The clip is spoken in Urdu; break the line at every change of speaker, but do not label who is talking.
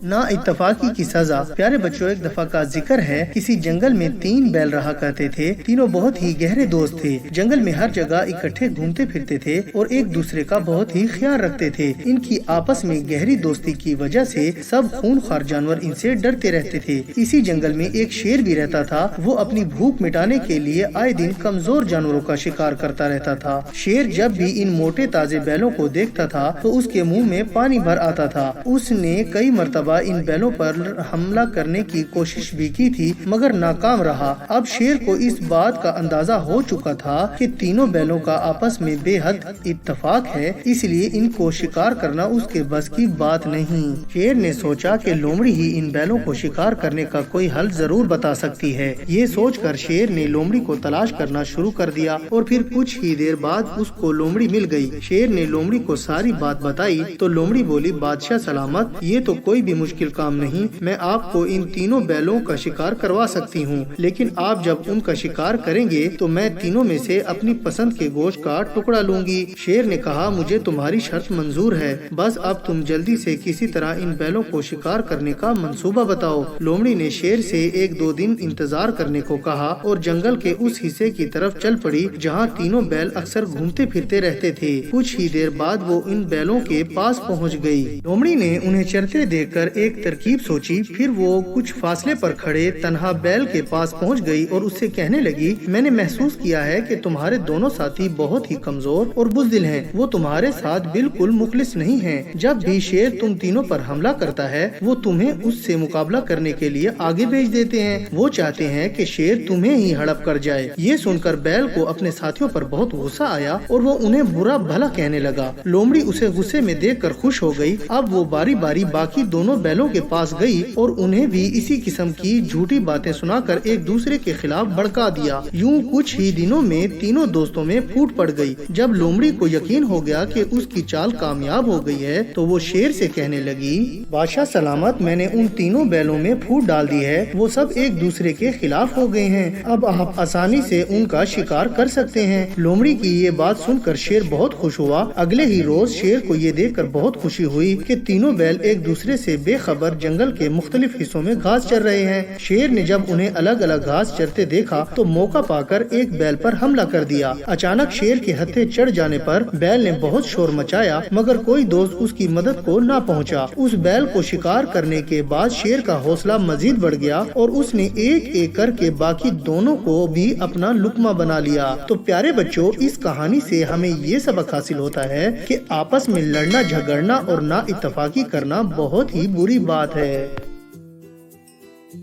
نا اتفاقی کی سزا۔ پیارے بچوں، ایک دفعہ کا ذکر ہے، کسی جنگل میں 3 بیل رہا کرتے تھے۔ تینوں بہت ہی گہرے دوست تھے، جنگل میں ہر جگہ اکٹھے گھومتے پھرتے تھے اور ایک دوسرے کا بہت ہی خیال رکھتے تھے۔ ان کی آپس میں گہری دوستی کی وجہ سے سب خون خوار جانور ان سے ڈرتے رہتے تھے۔ اسی جنگل میں ایک شیر بھی رہتا تھا، وہ اپنی بھوک مٹانے کے لیے آئے دن کمزور جانوروں کا شکار کرتا رہتا تھا۔ شیر جب بھی ان موٹے تازے بیلوں کو دیکھتا تھا تو اس کے منہ میں پانی بھر آتا تھا۔ اس نے کئی مرتبہ ان بیلوں پر حملہ کرنے کی کوشش بھی کی تھی مگر ناکام رہا۔ اب شیر کو اس بات کا اندازہ ہو چکا تھا کہ تینوں بیلوں کا آپس میں بے حد اتفاق ہے، اس لیے ان کو شکار کرنا اس کے بس کی بات نہیں۔ شیر نے سوچا کہ لومڑی ہی ان بیلوں کو شکار کرنے کا کوئی حل ضرور بتا سکتی ہے۔ یہ سوچ کر شیر نے لومڑی کو تلاش کرنا شروع کر دیا اور پھر کچھ ہی دیر بعد اس کو لومڑی مل گئی۔ شیر نے لومڑی کو ساری بات بتائی تو لومڑی بولی، بادشاہ سلامت، یہ تو کوئی بھی مشکل کام نہیں، میں آپ کو ان تینوں بیلوں کا شکار کروا سکتی ہوں، لیکن آپ جب ان کا شکار کریں گے تو میں تینوں میں سے اپنی پسند کے گوشت کا ٹکڑا لوں گی۔ شیر نے کہا، مجھے تمہاری شرط منظور ہے، بس اب تم جلدی سے کسی طرح ان بیلوں کو شکار کرنے کا منصوبہ بتاؤ۔ لومڑی نے شیر سے 1-2 دن انتظار کرنے کو کہا اور جنگل کے اس حصے کی طرف چل پڑی جہاں تینوں بیل اکثر گھومتے پھرتے رہتے تھے۔ کچھ ہی دیر بعد وہ ان بیلوں کے پاس پہنچ گئی۔ لومڑی نے انہیں چرتے دیکھ کر ایک ترکیب سوچی، پھر وہ کچھ فاصلے پر کھڑے تنہا بیل کے پاس پہنچ گئی اور اس سے کہنے لگی، میں نے محسوس کیا ہے کہ تمہارے دونوں ساتھی بہت ہی کمزور اور بزدل ہیں، وہ تمہارے ساتھ بالکل مخلص نہیں ہیں۔ جب بھی شیر تم تینوں پر حملہ کرتا ہے وہ تمہیں اس سے مقابلہ کرنے کے لیے آگے بھیج دیتے ہیں، وہ چاہتے ہیں کہ شیر تمہیں ہی ہڑپ کر جائے۔ یہ سن کر بیل کو اپنے ساتھیوں پر بہت غصہ آیا اور وہ انہیں برا بھلا کہنے لگا۔ لومڑی اسے غصے میں دیکھ کر خوش ہو گئی۔ اب وہ باری باری باقی دونوں بیلوں کے پاس گئی اور انہیں بھی اسی قسم کی جھوٹی باتیں سنا کر ایک دوسرے کے خلاف بھڑکا دیا۔ یوں کچھ ہی دنوں میں تینوں دوستوں میں پھوٹ پڑ گئی۔ جب لومڑی کو یقین ہو گیا کہ اس کی چال کامیاب ہو گئی ہے تو وہ شیر سے کہنے لگی، بادشاہ سلامت، میں نے ان تینوں بیلوں میں پھوٹ ڈال دی ہے، وہ سب ایک دوسرے کے خلاف ہو گئے ہیں، اب آپ آسانی سے ان کا شکار کر سکتے ہیں۔ لومڑی کی یہ بات سن کر شیر بہت خوش ہوا۔ اگلے ہی روز شیر کو یہ دیکھ کر بہت خوشی ہوئی کہ تینوں بیل ایک دوسرے سے بے خبر جنگل کے مختلف حصوں میں گھاس چر رہے ہیں۔ شیر نے جب انہیں الگ الگ گھاس چرتے دیکھا تو موقع پا کر ایک بیل پر حملہ کر دیا۔ اچانک شیر کے ہتھے چڑھ جانے پر بیل نے بہت شور مچایا مگر کوئی دوست اس کی مدد کو نہ پہنچا۔ اس بیل کو شکار کرنے کے بعد شیر کا حوصلہ مزید بڑھ گیا اور اس نے ایک ایک کر کے باقی دونوں کو بھی اپنا لقمہ بنا لیا۔ تو پیارے بچوں، اس کہانی سے ہمیں یہ سبق حاصل ہوتا ہے کہ آپس میں لڑنا جھگڑنا اور نا اتفاقی کرنا بہت ہی بری بات ہے۔